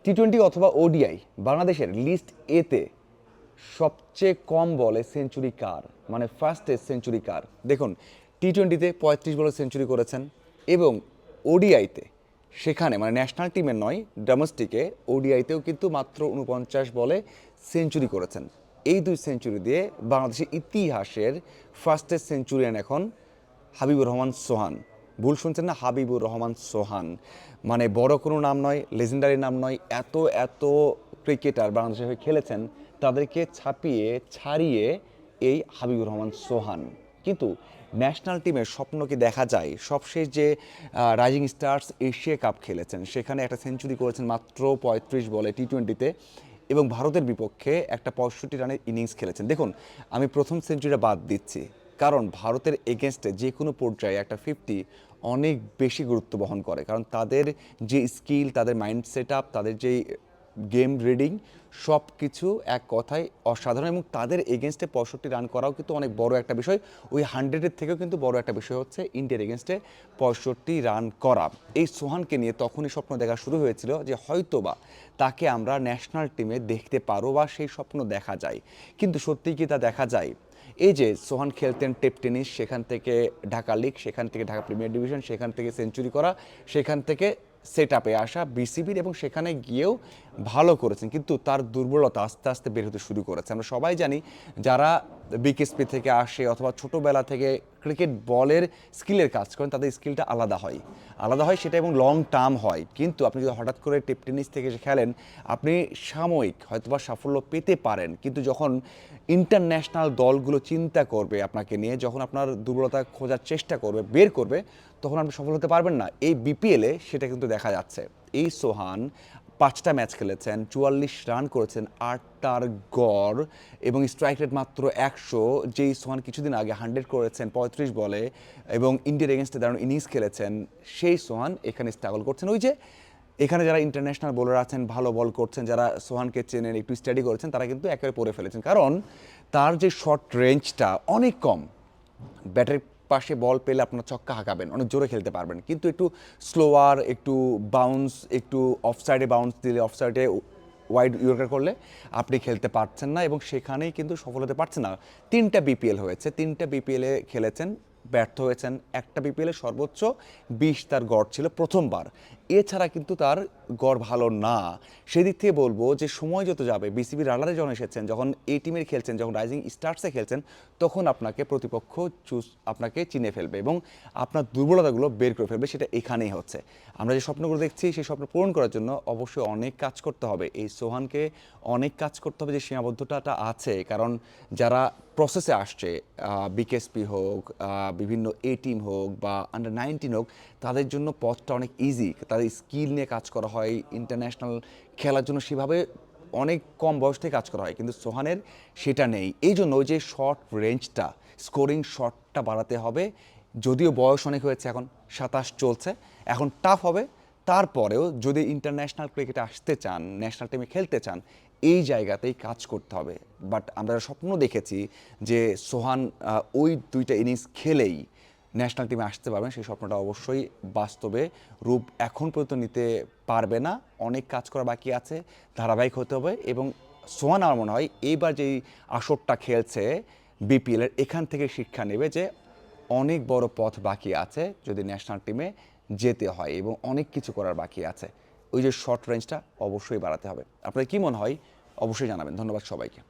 টি-20 অথবা ওডিআই বাংলাদেশের লিস্ট এতে সবচেয়ে কম বলে সেঞ্চুরি কার, মানে ফার্স্টেস্ট সেঞ্চুরি কার? দেখুন, টি-20তে 35 বলে সেঞ্চুরি করেছেন এবং ওডিআইতে সেখানে মানে ন্যাশনাল টিমের নয়, ডোমেস্টিকে ওডিআইতেও কিন্তু মাত্র 49 বলে সেঞ্চুরি করেছেন। এই দুই সেঞ্চুরি দিয়ে বাংলাদেশের ইতিহাসের ফার্স্টেস্ট সেঞ্চুরিয়ান এখন হাবিবুর রহমান সোহান। ভুল শুনছেন না, হাবিবুর রহমান সোহান। মানে বড় কোনো নাম নয়, লেজেন্ডারি নাম নয়, এত এত ক্রিকেটার বাংলাদেশে হয়ে খেলেছেন, তাদেরকে ছাপিয়ে ছাড়িয়ে এই হাবিবুর রহমান সোহান। কিন্তু ন্যাশনাল টিমের স্বপ্ন কি দেখা যায়? সবশেষ যে রাইজিং স্টার্স এশিয়া কাপ খেলেছেন, সেখানে একটা সেঞ্চুরি করেছেন মাত্র 35 বলে টি-20তে এবং ভারতের বিপক্ষে একটা 65 রানের ইনিংস খেলেছেন। দেখুন, আমি প্রথম সেঞ্চুরিটা বাদ দিচ্ছি, কারণ ভারতের এগেনস্টে যে কোনো পর্যায়ে একটা 50 অনেক বেশি গুরুত্ব বহন করে, কারণ তাদের যে স্কিল, তাদের মাইন্ড সেট আপ, তাদের যে গেম রিডিং, সব কিছু এক কথায় অসাধারণ। এবং তাদের এগেনস্টে 65 রান করাও কিন্তু অনেক বড় একটা বিষয়। ওই 100-এর থেকেও কিন্তু বড় একটা বিষয় হচ্ছে ইন্ডিয়ার এগেনস্টে 65 রান করা। এই সোহানকে নিয়ে তখনই স্বপ্ন দেখা শুরু হয়েছিল যে হয়তোবা তাকে আমরা ন্যাশনাল টিমে দেখতে পারো বা সেই স্বপ্ন দেখা যায়। কিন্তু সত্যিই কি তা দেখা যায়? এই যে সোহান খেলতেন টেপ টেনিস, সেখান থেকে ঢাকা লিগ, সেখান থেকে ঢাকা প্রিমিয়ার ডিভিশন, সেখান থেকে সেঞ্চুরি করা, সেখান থেকে সেট আপে আসা বিসিবির, এবং সেখানে গিয়েও ভালো করেছেন। কিন্তু তার দুর্বলতা আস্তে আস্তে বের হতে শুরু করেছে। আমরা সবাই জানি যারা বিকেএসপি থেকে আসে অথবা ছোটোবেলা থেকে ক্রিকেট বলের স্কিলের কাজ করেন, তাদের স্কিলটা আলাদা হয় সেটা, এবং লং টার্ম হয়। কিন্তু আপনি যদি হঠাৎ করে টেপ টেনিস থেকে খেলেন, আপনি সাময়িক হয়তোবা সাফল্য পেতে পারেন, কিন্তু যখন ইন্টারন্যাশনাল দলগুলো চিন্তা করবে আপনাকে নিয়ে, যখন আপনার দুর্বলতা খোঁজার চেষ্টা করবে, বের করবে, তখন আপনি সফল হতে পারবেন না। এই বিপিএলে সেটা কিন্তু দেখা যাচ্ছে। এই সোহান 5টা ম্যাচ খেলেছেন, 44 রান করেছেন, 8টার গড় এবং স্ট্রাইক রেট মাত্র 100। যেই সোহান কিছুদিন আগে 100 করেছেন 35 বলে এবং ইন্ডিয়ার এগেনস্টে দারুণ ইনিংস খেলেছেন, সেই সোহান এখানে স্ট্রাগল করছেন। ওই যে এখানে যারা ইন্টারন্যাশনাল বোলার আছেন, ভালো বল করছেন, যারা সোহানকে চেনেন, একটু স্টাডি করেছেন, তারা কিন্তু একেবারে পড়ে ফেলেছেন, কারণ তার যে শর্ট রেঞ্জটা অনেক কম। ব্যাটের পাশে বল পেলে আপনার ছক্কা হাঁকাবেন, অনেক জোরে খেলতে পারবেন, কিন্তু একটু স্লোয়ার, একটু বাউন্স, একটু অফসাইডে বাউন্স দিলে, অফসাইডে ওয়াইড ইয়র্কার করলে আপনি খেলতে পারছেন না, এবং সেখানেই কিন্তু সফল হতে পারছেন না। 3টা বিপিএল হয়েছে, 3টা বিপিএলে খেলেছেন, ব্যর্থ হয়েছেন। একটা বিপিএলে সর্বোচ্চ 20 তার গড় ছিল প্রথমবার। এছাড়া কিন্তু তার গড় ভালো না। সেদিক থেকে বলবো যে সময় যত যাবে, বিসিবি রাডারে যখন এসেছেন, যখন এই টিমের খেলছেন, যখন রাইজিং স্টার্সে খেলছেন, তখন আপনাকে প্রতিপক্ষ আপনাকে চিনে ফেলবে এবং আপনার দুর্বলতাগুলো বের করে ফেলবে। সেটা এখানেই হচ্ছে। আমরা যে স্বপ্নগুলো দেখছি, সেই স্বপ্ন পূরণ করার জন্য অবশ্যই অনেক কাজ করতে হবে। এই সোহানকে অনেক কাজ করতে হবে, যে সীমাবদ্ধতাটা আছে, কারণ যারা প্রসেসে আসছে, বিকেএসপি হোক, বিভিন্ন এ টিম হোক বা আন্ডার-19 হোক, তাদের জন্য পথটা অনেক ইজি। তাদের স্কিল নিয়ে কাজ করা হয়, ইন্টারন্যাশনাল খেলার জন্য সেভাবে অনেক কম বয়স থেকে কাজ করা হয়, কিন্তু সোহানের সেটা নেই। এই জন্য ওই যে শর্ট রেঞ্জটা, স্কোরিং শটটা বাড়াতে হবে। যদিও বয়স অনেক হয়েছে, এখন 27 চলছে, এখন টাফ হবে। তারপরেও যদি ইন্টারন্যাশনাল ক্রিকেটে আসতে চান, ন্যাশনাল টিমে খেলতে চান, এই জায়গাতেই কাজ করতে হবে। বাট আমরা স্বপ্ন দেখেছি যে সোহান ওই 2টা ইনিংস খেলেই ন্যাশনাল টিমে আসতে পারবেন, সেই স্বপ্নটা অবশ্যই বাস্তবে রূপ এখন পর্যন্ত নিতে পারবে না। অনেক কাজ করা বাকি আছে, ধারাবাহিক হতে হবে। এবং সোহান আমার মনে হয় এইবার যেই আসরটা খেলছে বিপিএলের, এখান থেকে শিক্ষা নেবে যে অনেক বড় পথ বাকি আছে যদি ন্যাশনাল টিমে যেতে হয়, এবং অনেক কিছু করার বাকি আছে। ওই যে শর্ট রেঞ্জটা অবশ্যই বাড়াতে হবে। আপনার কি মনে হয়? অবশ্যই জানাবেন। ধন্যবাদ সবাইকে।